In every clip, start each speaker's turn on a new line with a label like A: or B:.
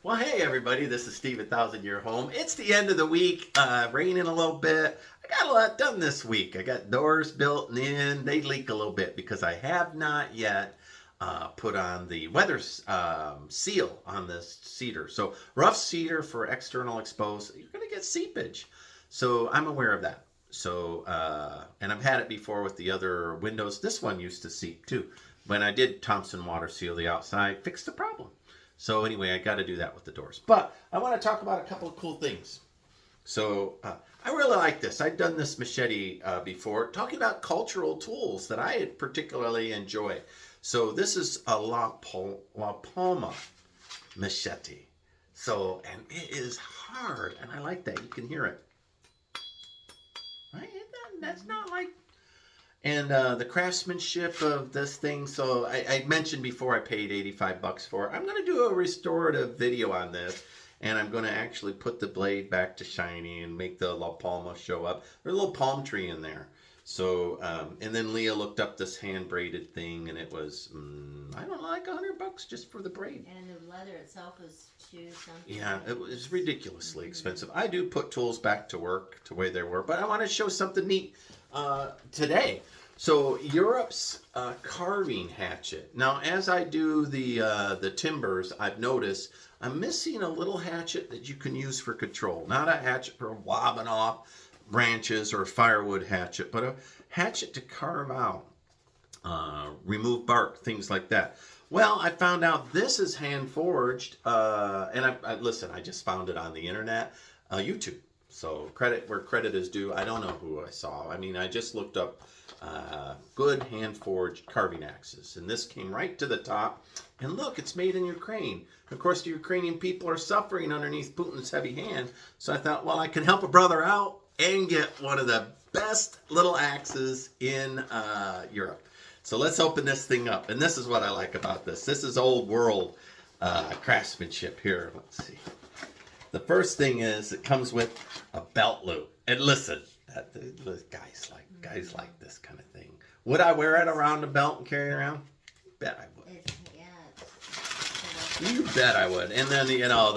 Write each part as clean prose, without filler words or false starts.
A: Well, hey everybody, this is Steve at Thousand Year Home. It's the end of the week, raining a little bit. I got a lot done this week. I got doors built in. They leak a little bit because I have not yet put on the weather seal on this cedar. So rough cedar for external exposed, you're going to get seepage. So I'm aware of that. So, and I've had it before with the other windows. This one used to seep too. When I did Thompson water seal the outside, fixed the problem. So anyway, I got to do that with the doors. But I want to talk about a couple of cool things. So I really like this. I've done this machete before, talking about cultural tools that I particularly enjoy. So this is a La Palma machete. So, and it is hard, and I like that. You can hear it. Right? That's not like... And the craftsmanship of this thing, so I mentioned before I paid 85 bucks for it. I'm going to do a restorative video on this, and I'm going to actually put the blade back to shiny and make the La Palma show up. There's a little palm tree in there. So, and then Leah looked up this hand-braided thing, and it was, I don't know, like 100 bucks just for the braid.
B: And the leather itself was $2 something.
A: Yeah, it was ridiculously expensive. I do put tools back to work to the way they were, but I want to show something neat today. So Europe's carving hatchet. Now, as I do the timbers, I've noticed I'm missing a little hatchet that you can use for control. Not a hatchet for wobbing off branches or firewood hatchet, but a hatchet to carve out, remove bark, things like that. Well, I found out this is hand forged, and listen, I just found it on the internet, YouTube. So credit where credit is due. I don't know who I saw. I mean, I just looked up good hand forged carving axes, and this came right to the top. And look, it's made in Ukraine. Of course, the Ukrainian people are suffering underneath Putin's heavy hand. So I thought, well, I can help a brother out and get one of the best little axes in Europe. So let's open this thing up. And this is what I like about this. This is old world craftsmanship here. Let's see. The first thing is it comes with a belt loop. And listen, guys like this kind of thing. Would I wear it around the belt and carry it around? Bet I would. You bet I would. And then, you know,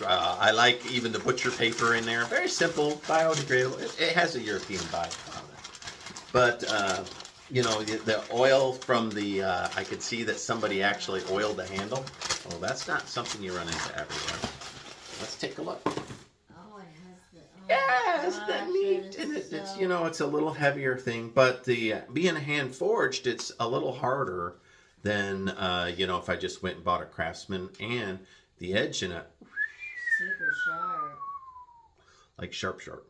A: I like even the butcher paper in there. Very simple, biodegradable. It has a European vibe on it. But, you know, the oil from the, I could see that somebody actually oiled the handle. Well, that's not something you run into everywhere. Let's take a look.
B: Oh, it has the... Oh
A: yeah, isn't that neat? And it's, you know, it's a little heavier thing. But the being hand forged, it's a little harder than, you know, if I just went and bought a Craftsman. And the edge in it...
B: Super sharp.
A: Like sharp.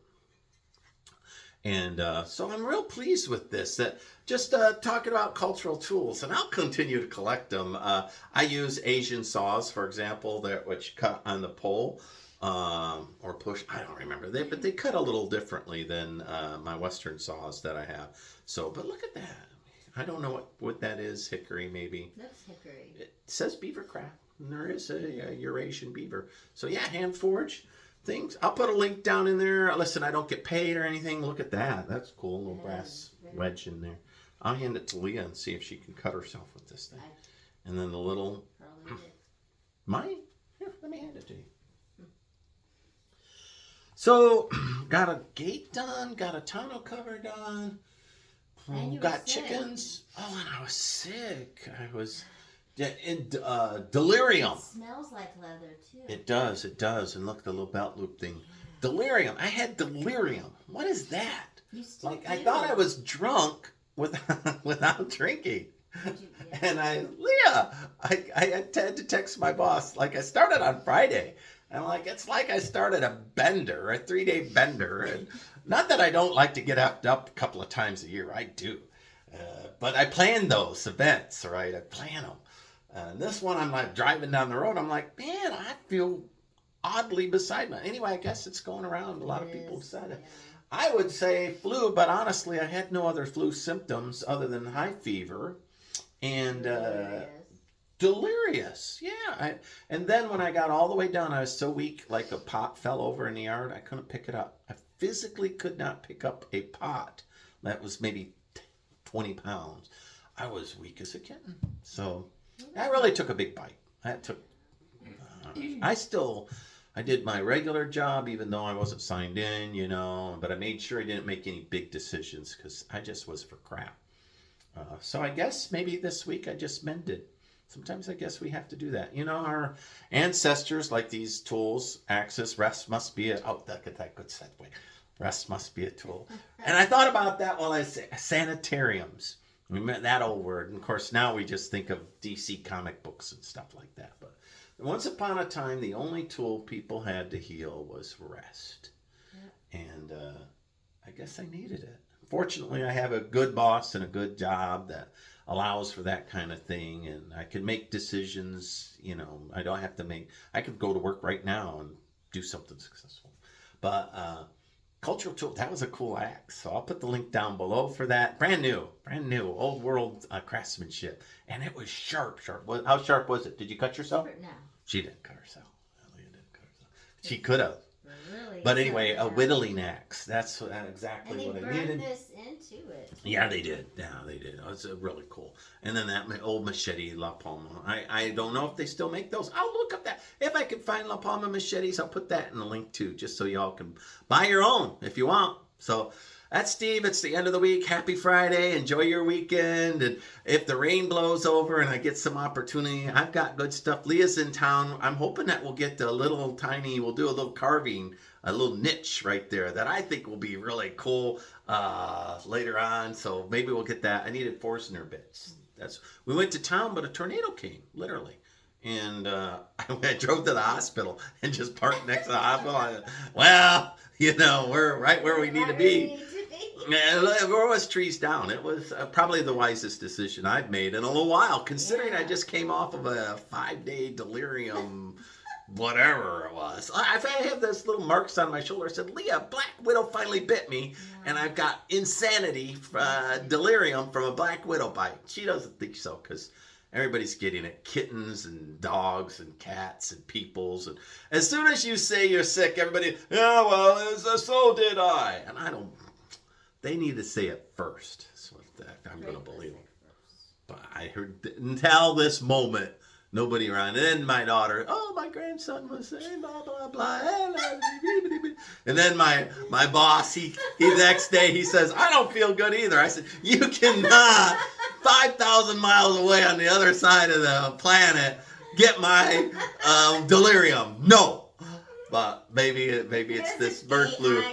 A: And so I'm real pleased with this. Just talking about cultural tools, and I'll continue to collect them. I use Asian saws, for example, which cut on the pole or push. I don't remember. But they cut a little differently than my Western saws that I have. So, but look at that. I don't know what that is. Hickory, maybe.
B: That's hickory. It
A: says beaver craft, and there is a Eurasian beaver. So yeah, hand forged things. I'll put a link down in there. Listen, I don't get paid or anything. Look at that. That's cool. A little brass wedge in there. I'll hand it to Leah and see if she can cut herself with this thing. And then the little... Mine? Here, let me hand it to you. So, got a gate done. Got a tonneau cover done. Got chickens. Oh, and I was sick. I was... in delirium.
B: It smells like leather too.
A: It does. And look, the little belt loop thing. Delirium. I had delirium. What is that? Like, I thought I was drunk without drinking. And Leah, I had to text my boss. Like, I started on Friday. And like, it's like I started a bender, a 3-day bender. And not that I don't like to get up a couple of times a year. I do. But I plan those events, right? I plan them. And this one, I'm like driving down the road. I'm like, man, I feel oddly beside me. Anyway, I guess it's going around. A lot of people said it. I would say flu, but honestly, I had no other flu symptoms other than high fever and delirious. Yeah. And then when I got all the way down, I was so weak, like a pot fell over in the yard. I couldn't pick it up. I physically could not pick up a pot that was maybe 20 pounds. I was weak as a kitten. So I really took a big bite. I took I did my regular job even though I wasn't signed in, but I made sure I didn't make any big decisions because I just was for crap. So I guess maybe this week I just mended. Sometimes I guess we have to do that. Our ancestors like these tools, axes, rest must be that good segue. Rest must be a tool. And I thought about that while I say sanitariums. We met that old word. And of course, now we just think of DC comic books and stuff like that. But once upon a time, the only tool people had to heal was rest. Yep. And I guess I needed it. Fortunately, I have a good boss and a good job that allows for that kind of thing. And I can make decisions. I don't have to I could go to work right now and do something successful. But cultural tool, that was a cool axe. So I'll put the link down below for that. Brand new, old world craftsmanship. And it was sharp. How sharp was it? Did you cut yourself?
B: No.
A: She didn't cut herself. Leah didn't cut herself. She could have.
B: Really?
A: But anyway, a whittling axe. That's exactly what I needed.
B: And they burned this into it.
A: Yeah, they did. It was really cool. And then that old machete, La Palma. I don't know if they still make those. I'll look up that. If I can find La Palma machetes, I'll put that in the link too, just so y'all can buy your own if you want. So that's Steve. It's the end of the week. Happy Friday. Enjoy your weekend. And if the rain blows over and I get some opportunity, I've got good stuff. Leah's in town. I'm hoping that we'll get we'll do a little carving, a little niche right there that I think will be really cool later on. So maybe we'll get that. I needed Forstner bits. We went to town, but a tornado came, literally. And I drove to the hospital and just parked next to the hospital. We're right where we need to be. There was trees down. It was probably the wisest decision I've made in a little while, considering I just came off of a 5-day delirium, whatever it was. I have this little marks on my shoulder. I said, Leah, Black Widow finally bit me, and I've got insanity, delirium from a Black Widow bite. She doesn't think so, because everybody's getting it. Kittens and dogs and cats and peoples. And as soon as you say you're sick, everybody, so did I. And I don't. They need to say it first. That's what I'm going to believe them. But I heard until this moment, nobody around. And then my daughter, my grandson was saying blah blah blah. And then my boss, he the next day he says, I don't feel good either. I said, you cannot 5,000 miles away on the other side of the planet get my delirium. No. But maybe it's this bird flu.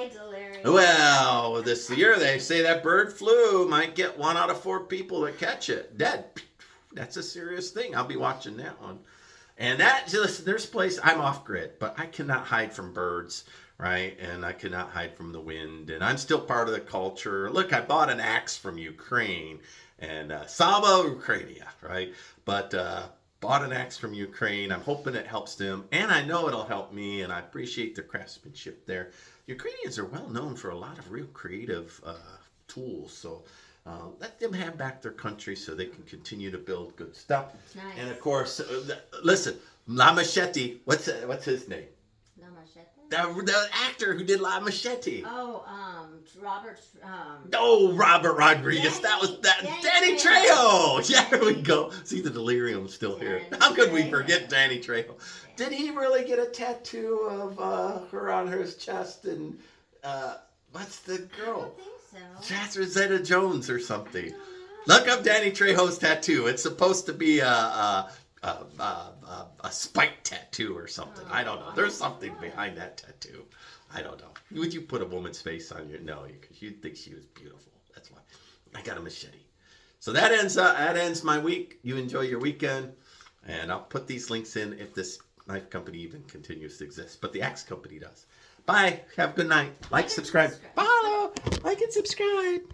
A: Well, this year they say that bird flu might get 1 out of 4 people that catch it dead. That's a serious thing. I'll be watching that one. And there's a place, I'm off grid, but I cannot hide from birds, right? And I cannot hide from the wind. And I'm still part of the culture. Look, I bought an axe from Ukraine and Slava Ukrainia, right? But bought an axe from Ukraine. I'm hoping it helps them. And I know it'll help me. And I appreciate the craftsmanship there. Ukrainians are well known for a lot of real creative tools. So let them have back their country so they can continue to build good stuff.
B: Nice.
A: And of course, listen, La Machete, what's his name?
B: La Machete?
A: The actor who did La Machete.
B: Oh, Robert.
A: Robert Rodriguez. Danny Trejo. Yeah, there we go. See, the delirium's still here. How could we forget Danny Trejo? Did he really get a tattoo of her on his chest? And what's the girl?
B: I don't think so.
A: That's Rosetta Jones or something. Look up Danny Trejo's tattoo. It's supposed to be a spike tattoo or something. I don't know. There's something behind that tattoo. I don't know. Would you put a woman's face on your? No, because you'd think she was beautiful. That's why. I got a machete. So that ends my week. You enjoy your weekend, and I'll put these links in if this knife company even continues to exist. But the axe company does. Bye. Have a good night. Like, subscribe. Follow. Like and subscribe.